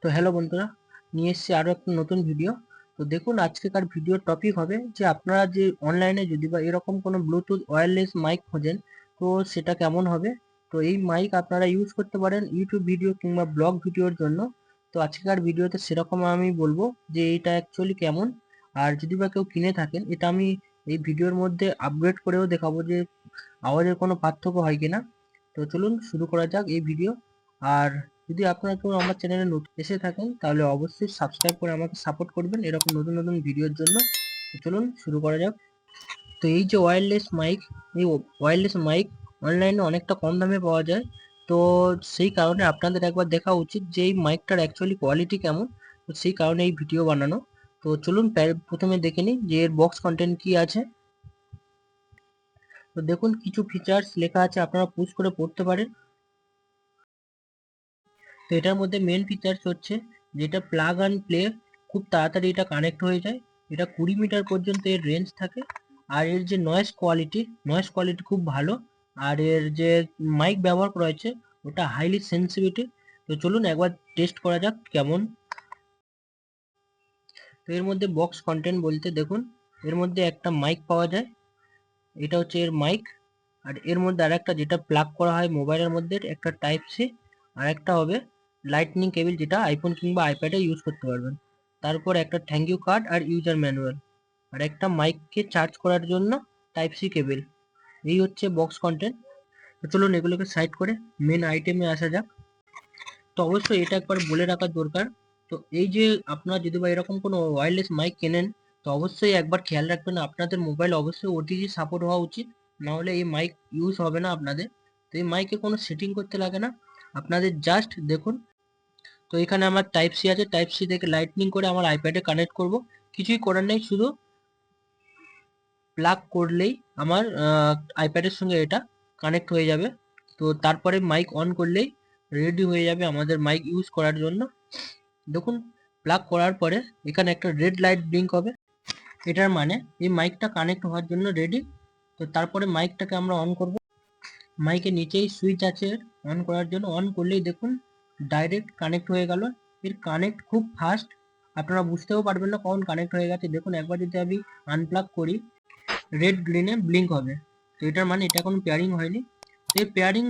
তো হ্যালো বন্ধুরা, নিয়ে এসেছি আরও একটা নতুন ভিডিও। তো দেখুন, আজকেকার ভিডিওর টপিক হবে যে আপনারা যে অনলাইনে যদি বা এরকম কোনো ব্লুটুথ ওয়্যারলেস মাইক খোঁজেন, তো সেটা কেমন হবে। তো এই মাইক আপনারা ইউজ করতে পারেন ইউটিউব ভিডিও কিংবা ব্লগ ভিডিওর জন্য। তো আজকেকার ভিডিওতে সেরকম আমি বলবো যে এটা অ্যাকচুয়ালি কেমন, আর যদি বা কেউ কিনে থাকেন এটা আমি এই ভিডিওর মধ্যে আপগ্রেড করেও দেখাবো যে আওয়াজের কোনো পার্থক্য হয় কিনা। তো চলুন শুরু করা যাক এই ভিডিও। আর যদি আপনারা কেউ আমার চ্যানেলে নতুন এসে থাকেন তাহলে অবশ্যই সাবস্ক্রাইব করে আমাকে সাপোর্ট করবেন এরকম নতুন নতুন ভিডিওর জন্য। তো চলুন শুরু করা যাক। তো এই যে ওয়্যারলেস মাইক, এই ওয়্যারলেস মাইক অনলাইনে অনেকটা কম দামে পাওয়া যায়। তো সেই কারণে আপনাদের একবার দেখা উচিত যে এই মাইকটার অ্যাকচুয়ালি কোয়ালিটি কেমন। তো সেই কারণে এই ভিডিও বানানো। তো চলুন প্রথমে দেখে নিই যে এর বক্স কন্টেন্ট কি আছে। তো দেখুন, কিছু ফিচার্স লেখা আছে, আপনারা পুশ করে পড়তে পারেন। তো এটার মধ্যে মেন ফিচার্স হচ্ছে যেটা প্লাগ অ্যান্ড প্লে, খুব তাড়াতাড়ি এটা কানেক্ট হয়ে যায়। এটা 20 মিটার পর্যন্ত এর রেঞ্জ থাকে। আর এর যে নয়েজ কোয়ালিটি খুব ভালো। আর এর যে মাইক ব্যবহার করা হয়েছে ওটা হাইলি সেন্সিটিভ। তো চলুন একবার টেস্ট করা যাক কেমন। তো এর মধ্যে বক্স কন্টেন্ট বলতে দেখুন, এর মধ্যে একটা মাইক পাওয়া যায়, এটা হচ্ছে এর মাইক। আর এর মধ্যে আরেকটা যেটা প্লাগ করা হয় মোবাইলের মধ্যে, একটা টাইপ সি। আর একটা হবে লাইটনিং কেবল, যেটা আইফোন কিংবা আইপ্যাডে ইউজ করতে পারবেন। তারপর একটা থ্যাংক ইউ কার্ড আর ইউজার ম্যানুয়াল। আর একটা মাইককে চার্জ করার জন্য টাইপ সি কেবল। এই হচ্ছে বক্স কন্টেন্ট। তো চলুন এগুলোকে সাইড করে মেন আইটেমে আসা যাক। তো অবশ্যই এটা একবার বলে রাখা দরকার। তো এই যে আপনারা যদি বা এরকম কোনো ওয়্যারলেস মাইক কেনেন, তো অবশ্যই একবার খেয়াল রাখবেন আপনাদের মোবাইল অবশ্যই ওটিজি সাপোর্ট হওয়া উচিত, নাহলে এই মাইক ইউজ হবে না আপনাদের। তো এই মাইকে কোনো সেটিং করতে লাগে না, আপনাদের জাস্ট দেখুন। তো এখানে আমার টাইপ সি আছে, টাইপ সি থেকে লাইটনিং করে আমার আইপ্যাডে কানেক্ট করব। কিছুই করার নেই, শুধু প্লাগ করলেই আমার আইপ্যাডের সঙ্গে এটা কানেক্ট হয়ে যাবে। তো তারপরে মাইক অন করলেই রেডি হয়ে যাবে আমাদের মাইক ইউজ করার জন্য। দেখুন, প্লাগ করার পরে এখানে একটা রেড লাইট ব্লিঙ্ক হবে, এটার মানে এই মাইকটা কানেক্ট হওয়ার জন্য রেডি। তো তারপরে মাইকটাকে আমরা অন করব। মাইকের নিচেই সুইচ আছে অন করার জন্য, অন করলেই দেখুন ডাইরেক্ট কানেক্ট হয়ে গেল। এর কানেক্ট খুব ফাস্ট, আপনারা বুঝতেও পারবেন না কখন কানেক্ট হয়ে গেছে। দেখুন একবার যদি আমি আনপ্লাগ করি, রেড গ্রিনে ব্লিঙ্ক হবে। তো এটার মানে এটা কোনো পেয়ারিং হয়নি। এই পেয়ারিং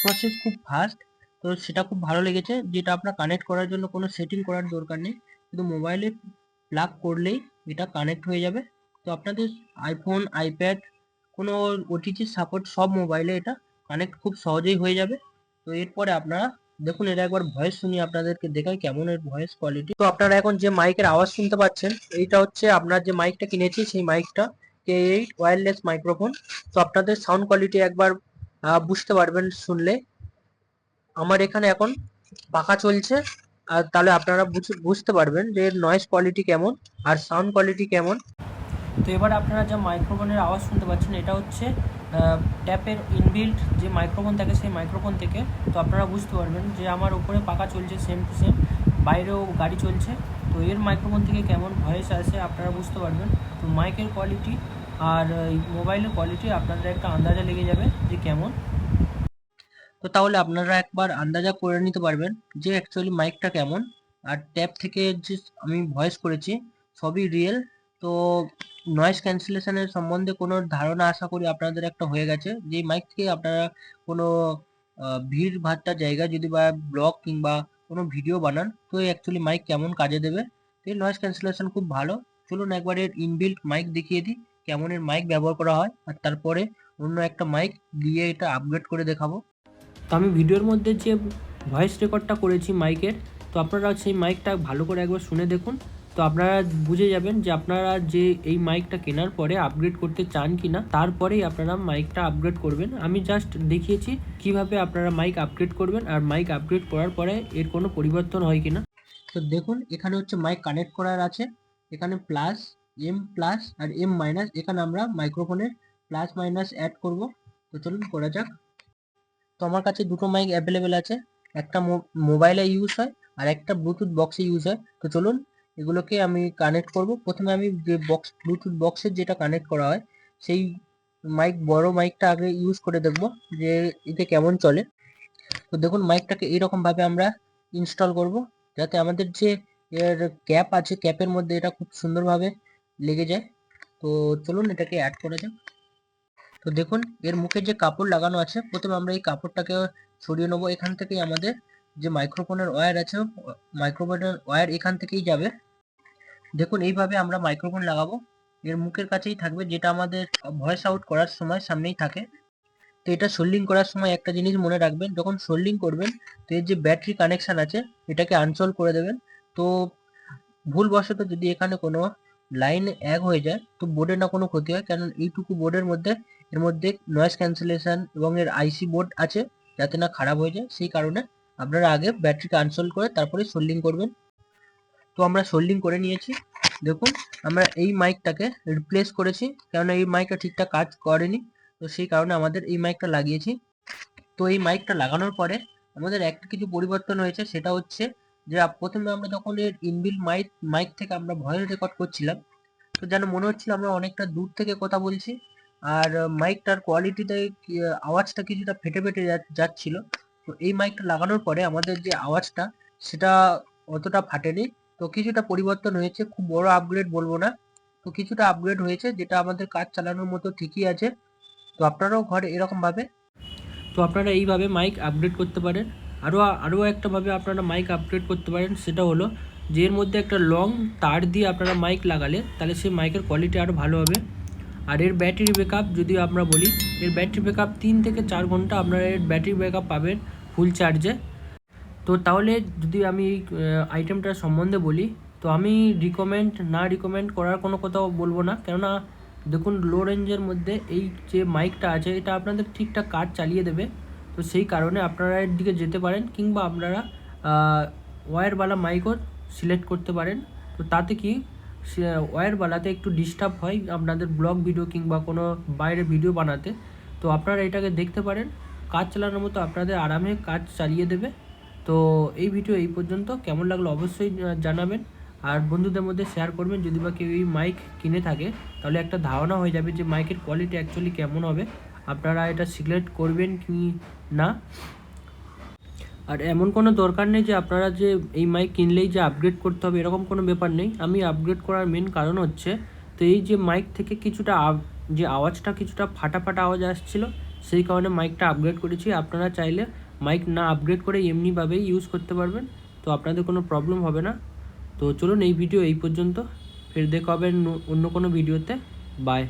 প্রসেস খুব ফাস্ট। তো সেটা খুব ভালো লেগেছে, যেটা আপনার কানেক্ট করার জন্য কোনো সেটিং করার দরকার নেই, শুধু মোবাইলে প্লাগ করলেই এটা কানেক্ট হয়ে যাবে। তো আপনাদের আইফোন, আইপ্যাড, কোনো ওটিজি সাপোর্ট সব মোবাইলে এটা কানেক্ট খুব সহজেই হয়ে যাবে। তো এরপরে আপনারা দেখুন, এটা একবার ভয়েস শুনিয়ে আপনাদেরকে দেখাই কেমন এর ভয়েস কোয়ালিটি। তো আপনারা এখন যে মাইকের আওয়াজ শুনতে পাচ্ছেন, এইটা হচ্ছে আপনার যে মাইকটা কিনেছি সেই মাইকটা, K8 ওয়্যারলেস মাইক্রোফোন। তো আপনাদের সাউন্ড কোয়ালিটি একবার বুঝতে পারবেন শুনলে। আমার এখানে এখন পাখা চলছে, আর তাহলে আপনারা বুঝতে পারবেন যে এর নয়েজ কোয়ালিটি কেমন আর সাউন্ড কোয়ালিটি কেমন। তো এবার আপনারা যে মাইক্রোফোনের আওয়াজ শুনতে পাচ্ছেন, এটা হচ্ছে ট্যাপের ইনবিল্ট যে মাইক্রোফোন থাকে সেই মাইক্রোফোন থেকে। তো আপনারা বুঝতে পারবেন যে আমার উপরে পাখা চলছে সেম টু সেম, বাইরেও গাড়ি চলছে। তো এর মাইক্রোফোন থেকে কেমন ভয়েস আসে আপনারা বুঝতে পারবেন। তো মাইকের কোয়ালিটি আর এই মোবাইলের কোয়ালিটি আপনাদের একটা আন্দাজা লেগে যাবে যে কেমন। তো তাহলে আপনারা একবার আন্দাজা করে নিতে পারবেন যে অ্যাকচুয়ালি মাইকটা কেমন। আর ট্যাব থেকে যে আমি ভয়েস করেছি সবই রিয়েল। তো নয়েজ ক্যান্সেলেশনের সম্বন্ধে কোনো ধারণা আশা করি আপনাদের একটা হয়ে গেছে, যে মাইক থেকে আপনারা কোনো ভিড় ভাট্টা জায়গা যদি বা ব্লগ কিংবা কোনো ভিডিও বানান, তো অ্যাকচুয়ালি মাইক কেমন কাজে দেবে। তো এর নয়েজ ক্যান্সেলেশন খুব ভালো। চলুন একবার এর ইনবিল্ট মাইক দেখিয়ে দিই কেমন এর মাইক ব্যবহার করা হয়, আর তারপরে অন্য একটা মাইক দিয়ে এটা আপগ্রেড করে দেখাবো। তো আমি ভিডিওর মধ্যে যে ভয়েস রেকর্ডটা করেছি মাইকের, তো আপনারা সেই মাইকটা ভালো করে একবার শুনে দেখুন। তো আপনারা বুঝে যাবেন যে আপনারা যে এই মাইকটা কেনার পরে আপগ্রেড করতে চান কি না, তারপরেই আপনারা মাইকটা আপগ্রেড করবেন। আমি জাস্ট দেখিয়েছি কিভাবে আপনারা মাইক আপগ্রেড করবেন, আর মাইক আপগ্রেড করার পরে এর কোনো পরিবর্তন হয় কিনা। তো দেখুন এখানে হচ্ছে মাইক কানেক্ট করার আছে, এখানে প্লাস, এম প্লাস আর এম মাইনাস, এখানে আমরা মাইক্রোফোনের প্লাস মাইনাস অ্যাড করব। তো চলুন করা যাক। তো আমার কাছে দুটো মাইক অ্যাভেলেবেল আছে, একটা মোবাইলে ইউজ হয় আর একটা ব্লুটুথ বক্সে ইউজ হয়। তো চলুন এগুলোকে আমি কানেক্ট করব। প্রথমে আমি যে ব্লুটুথ বক্সের যেটা কানেক্ট করা হয় সেই বড় মাইকটা আগে ইউজ করে দেখব যে এতে কেমন চলে। তো দেখুন মাইকটাকে এইরকম ভাবে আমরা ইনস্টল করব। যাতে আমাদের যে এর ক্যাপ আছে ক্যাপের মধ্যে এটা খুব সুন্দরভাবে লেগে যায়। তো চলুন এটাকে অ্যাড করা যাক। তো দেখুন এর মুখে যে কাপড় লাগানো আছে, প্রথমে আমরা এই কাপড়টাকে সরিয়ে নেবো। এখান থেকেই আমাদের যে মাইক্রোফোনের ওয়্যার আছে, মাইক্রোফোনের ওয়্যার এখান থেকেই যাবে। দেখুন এইভাবে আমরা মাইক্রোফোন লাগাবো, এর মুখের কাছেই থাকবে, যেটা আমাদের ভয়েস আউট করার সময় সামনেই থাকে। তো এটা সোল্ডিং করার সময় একটা জিনিস মনে রাখবেন, যখন সোল্ডিং করবেন তো এর যে ব্যাটারি কানেকশন আছে এটাকে আনসোল করে দেবেন। তো ভুলবশত যদি এখানে কোনো লাইন এক হয়ে যায় তো বোর্ডের না কোনো ক্ষতি হয়, কারণ এইটুকু বোর্ডের মধ্যে এর মধ্যে নয়েজ ক্যান্সেলেশন এবং এর আইসি বোর্ড আছে, যাতে না খারাপ হয়ে যায়। সেই কারণে আপনারা আগে ব্যাটারিকে আনসোল করে তারপরে সোল্ডিং করবেন। তো আমরা সোল্ডিং করে নিয়েছি। দেখুন আমরা এই মাইকটাকে রিপ্লেস করেছি, কেননা এই মাইকটা ঠিকঠাক কাজ করেনি, তো সেই কারণে আমাদের এই মাইকটা লাগিয়েছি। তো এই মাইকটা লাগানোর পরে আমাদের একটা কিছু পরিবর্তন হয়েছে, সেটা হচ্ছে যে প্রথমে আমরা যখন এর ইনবিল্ট মাইক থেকে আমরা ভয়েস রেকর্ড করছিলাম, তো যেন মনে হচ্ছিল আমরা অনেকটা দূর থেকে কথা বলছি, আর মাইকটার কোয়ালিটিতে আওয়াজটা কিছুটা ফেটে ফেটে যাচ্ছিল। তো এই মাইকটা লাগানোর পরে আমাদের যে আওয়াজটা সেটা অতটা ফাটেনি। তো কিছুটা পরিবর্তন হয়েছে, খুব বড় আপগ্রেড বলবো না, তো কিছুটা আপগ্রেড হয়েছে, যেটা আমাদের কাজ চালানোর মতো ঠিকই আছে। তো আপনারাও ঘরে এরকম ভাবে, তো আপনারা এইভাবে মাইক আপগ্রেড করতে পারেন। আরও একটাভাবে আপনারা মাইক আপগ্রেড করতে পারেন, সেটা হলো যে এর মধ্যে একটা লং তার দিয়ে আপনারা মাইক লাগালে তাহলে সেই মাইকের কোয়ালিটি আরও ভালো হবে। আর এর ব্যাটারি ব্যাকআপ যদি আমরা বলি, এর ব্যাটারি ব্যাকআপ 3 থেকে 4 ঘন্টা আপনারা এর ব্যাটারি ব্যাকআপ পাবেন ফুল চার্জে। তো তাহলে যদি আমি এই আইটেমটার সম্বন্ধে বলি, তো আমি রিকমেন্ড করার কোনো কথাও বলবো না, কেননা দেখুন লো রেঞ্জের মধ্যে এই যে মাইকটা আছে এটা আপনাদের ঠিকঠাক কাজ চালিয়ে দেবে। তো সেই কারণে আপনারা এর দিকে যেতে পারেন, কিংবা আপনারা ওয়্যারওয়ালা মাইকও সিলেক্ট করতে পারেন। তো তাতে কি ওয়্যারওয়ালাতে একটু ডিস্টার্ব হয় আপনাদের ব্লগ ভিডিও কিংবা কোনো বাইরে ভিডিও বানাতে। তো আপনারা এটাকে দেখতে পারেন, কাজ চালানোর মতো আপনাদের আরামে কাজ চালিয়ে দেবে। তো এই ভিডিও এই পর্যন্ত, কেমন লাগলো অবশ্যই জানাবেন, আর বন্ধুদের মধ্যে শেয়ার করবেন। যদি বা কেউ এই মাইক কিনে থাকে তাহলে একটা ধারণা হয়ে যাবে যে মাইকের কোয়ালিটি অ্যাকচুয়ালি কেমন হবে, আপনারা এটা সিলেক্ট করবেন কি না। আর এমন কোনো দরকার নেই যে আপনারা যে এই মাইক কিনলেই যে আপগ্রেড করতে হবে, এরকম কোনো ব্যাপার নেই। আমি আপগ্রেড করার মেন কারণ হচ্ছে, তো এই যে মাইক থেকে কিছুটা যে আওয়াজটা কিছুটা ফাটা ফাটা আওয়াজ আসছিল, সেই কারণে মাইকটা আপগ্রেড করেছি। আপনারা চাইলে মাইক না আপগ্রেড করে এমনিভাবেই ইউজ করতে পারবেন, তো আপনাদের কোনো প্রবলেম হবে না। তো চলুন এই ভিডিও এই পর্যন্ত, ফের দেখা হবে অন্য কোনো ভিডিওতে। বাই।